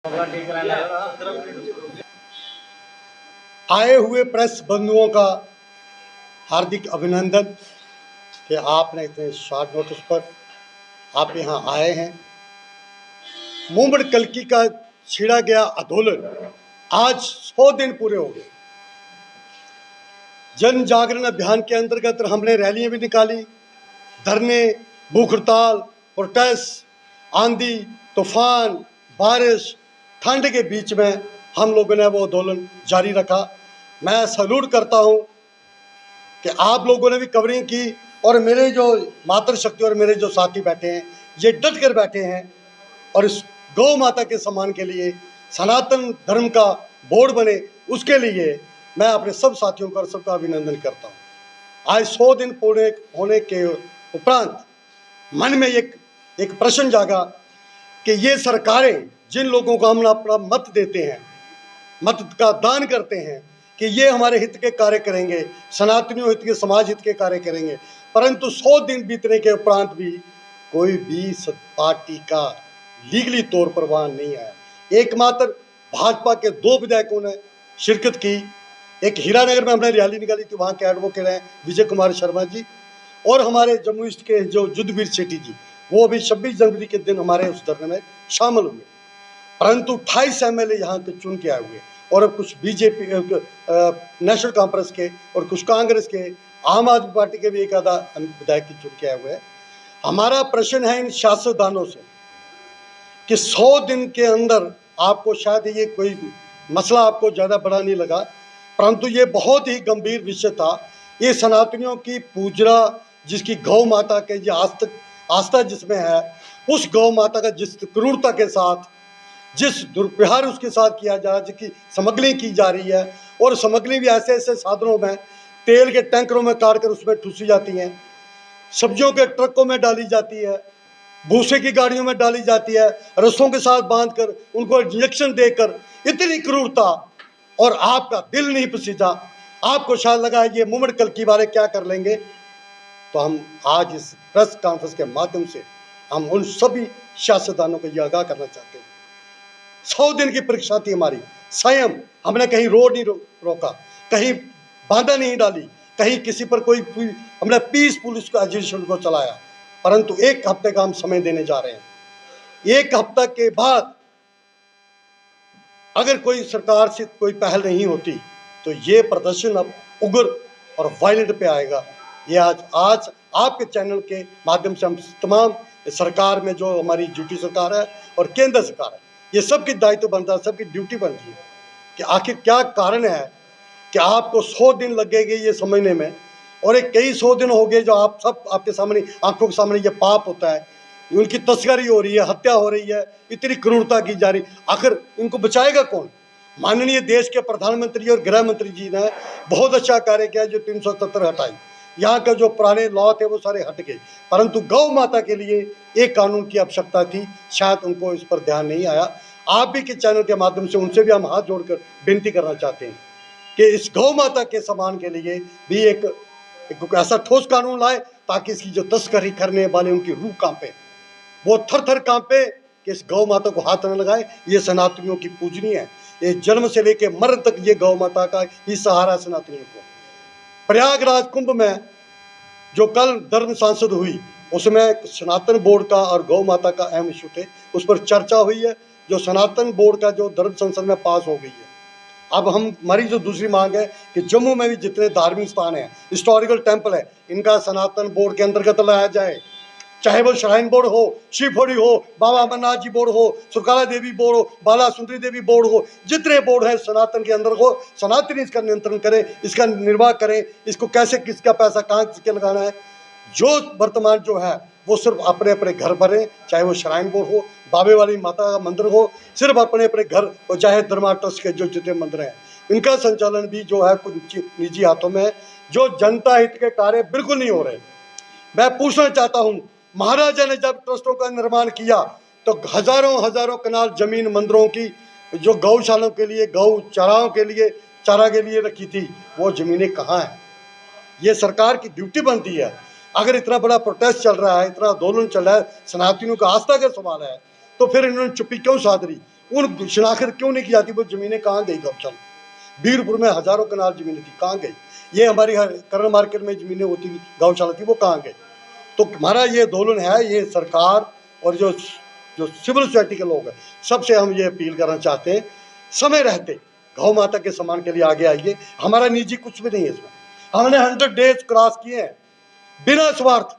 आए हुए प्रेस बंधुओं का हार्दिक अभिनंदन कि आपने इतने शॉर्ट नोटिस पर आप यहाँ आए हैं। मूवमेंट कल्की का छेड़ा गया आंदोलन आज 100 दिन पूरे हो गए। जन जागरण अभियान के अंतर्गत हमने रैलियां भी निकाली, धरने, भूख हड़ताल, प्रोटेस्ट, आंधी तूफान, बारिश, ठंड के बीच में हम लोगों ने वो आंदोलन जारी रखा। मैं सैल्यूट करता हूं कि आप लोगों ने भी कवरिंग की और मेरे जो मातृशक्ति और मेरे जो साथी बैठे हैं ये डट कर बैठे हैं और इस गौ माता के सम्मान के लिए सनातन धर्म का बोर्ड बने, उसके लिए मैं अपने सब साथियों का सबका अभिनंदन करता हूं। आज 100 दिन पूरे होने के उपरांत मन में एक प्रश्न जागा कि ये सरकारें जिन लोगों को हम अपना मत देते हैं, मत का दान करते हैं कि ये हमारे हित के कार्य करेंगे, सनातनियों हित के, समाज हित के कार्य करेंगे, परंतु 100 दिन बीतने के उपरांत भी कोई भी पार्टी का लीगली तौर पर वहां नहीं आया। एकमात्र भाजपा के 2 विधायकों ने शिरकत की। एक हीरानगर में हमने रैली निकाली थी, वहाँ के एडवोकेट हैं विजय कुमार शर्मा जी, और हमारे जम्मू ईस्ट के जो युद्धवीर शेट्टी जी, वो भी 26 जनवरी के दिन हमारे उस धरने में शामिल हुए। परंतु 28 MLA यहाँ के चुन के आए हुए और अब कुछ बीजेपी नेशनल कॉन्फ्रेंस के और कुछ कांग्रेस के, आम आदमी पार्टी के भी एक आधा विधायक चुन के आए हुए हैं। हमारा प्रश्न है इन सियासतदानों से कि 100 दिन के अंदर आपको शायद ये कोई मसला आपको ज़्यादा बड़ा नहीं लगा, परंतु ये बहुत ही गंभीर विषय था। ये सनातनियों की पूजा, जिसकी गौ माता के ये आस्था जिसमें है, उस गौ माता का जिस क्रूरता के साथ, जिस दुर्व्यवहार उसके साथ किया जा रहा है, जिसकी स्मगलिंग की जा रही है, और स्मगलिंग भी ऐसे ऐसे साधनों में, तेल के टैंकरों में काट कर उसमें ठूसी जाती हैं, सब्जियों के ट्रकों में डाली जाती है, भूसे की गाड़ियों में डाली जाती है, रस्सों के साथ बांधकर उनको इंजेक्शन देकर, इतनी क्रूरता, और आपका दिल नहीं पसीजा। आपको शायद लगा ये मूवमेंट कल की बारे क्या कर लेंगे, तो हम आज इस प्रेस कॉन्फ्रेंस के माध्यम से हम उन सभी सियासतदानों को यह आगाह करना चाहते हैं। 100 दिन की परीक्षा थी हमारी, संयम, हमने कहीं रोड नहीं रोका, कहीं बाधा नहीं डाली, कहीं किसी पर कोई हमने पीसफुल इसको एजुकेशन को चलाया, परंतु 1 हफ्ते का हम समय देने जा रहे हैं। 1 हफ्ता के बाद अगर कोई सरकार से कोई पहल नहीं होती तो ये प्रदर्शन अब उग्र और वायलेंट पे आएगा। ये आज आपके चैनल के माध्यम से हम तमाम सरकार में जो हमारी ड्यूटी सरकार है और केंद्र सरकार है, ये सबकी दायित्व बनता है, सबकी ड्यूटी बनती है कि आखिर क्या कारण है कि आपको 100 दिन लगेंगे ये समझने में, और एक कई 100 दिन हो गए जो आप सब आपके सामने, आंखों के सामने ये पाप होता है, उनकी तस्करी हो रही है, हत्या हो रही है, इतनी क्रूरता की जा रही, आखिर इनको बचाएगा कौन? माननीय देश के प्रधानमंत्री और गृह मंत्री जी ने बहुत अच्छा कार्य किया, जो 370 हटाई, यहाँ का जो पुराने लॉ थे वो सारे हट गए, परंतु गौ माता के लिए एक कानून की आवश्यकता थी, शायद उनको इस पर ध्यान नहीं आया। आप भी के चैनल के माध्यम से उनसे भी हम हाथ जोड़कर विनती करना चाहते हैं कि इस गौ माता के सम्मान के लिए भी एक ऐसा ठोस कानून लाए ताकि इसकी जो तस्करी करने वाले उनकी रूह कांपे, वो थर थर कांपे कि इस गौ माता को हाथ न लगाए। ये सनातनियों की पूजनीय है, ये जन्म से लेके मरण तक ये गौ माता का ही सहारा सनातनियों को। प्रयागराज कुंभ में जो कल धर्म सांसद हुई, उसमें सनातन बोर्ड का और गौ माता का अहम इशू थे, उस पर चर्चा हुई है, जो सनातन बोर्ड का जो धर्म संसद में पास हो गई है। अब हमारी जो दूसरी मांग है कि जम्मू में भी जितने धार्मिक स्थान हैं, हिस्टोरिकल टेम्पल है, इनका सनातन बोर्ड के अंतर्गत लाया जाए, चाहे वो श्राइन बोर्ड हो, शिवखोड़ी हो, बाबा अमरनाथ जी बोर्ड हो, सुरकाला देवी बोर्ड हो, बाला सुंदरी देवी बोर्ड हो, जितने बोर्ड हैं सनातन के अंदर हो, सनातनी इसका नियंत्रण करें, इसका निर्वाह करें, इसको कैसे किसका पैसा कहाँ किसके लगाना है। जो वर्तमान जो है वो सिर्फ अपने अपने घर भरें, चाहे वो श्राइन बोर्ड हो, बाबे वाली माता का मंदिर हो, सिर्फ अपने अपने घर, और चाहे धर्मा ट्रस्ट के जो जितने मंदिर हैं, इनका संचालन भी जो है कुछ निजी हाथों में है, जो जनता हित के कार्य बिल्कुल नहीं हो रहे। मैं पूछना चाहता हूँ, महाराजा ने जब ट्रस्टों का निर्माण किया तो हजारों कनाल जमीन मंदिरों की जो गौशालाओं के लिए, गौ चाराओं के लिए, चारा के लिए रखी थी, वो जमीनें कहाँ हैं? ये सरकार की ड्यूटी बनती है। अगर इतना बड़ा प्रोटेस्ट चल रहा है, इतना आंदोलन चल रहा है, सनातनियों का आस्था का सवाल है, तो फिर इन्होंने चुप्पी क्यों साध रही? उन शनाख्त क्यों नहीं की जाती? वो ज़मीनें कहाँ गई गौशाला? बीरपुर में हज़ारों कनाल ज़मीनें थी, कहाँ गई? ये हमारी करण मार्केट में ज़मीनें होती गौशाला थी, वो कहाँ गई? तो हमारा ये दोलन है, ये सरकार और जो जो सिविल सोसाइटी के लोग हैं, सबसे हम ये अपील करना चाहते हैं, समय रहते गौ माता के सम्मान के लिए आगे आइए। हमारा निजी कुछ भी नहीं है इसमें। हमने 100 डेज क्रॉस किए हैं बिना स्वार्थ।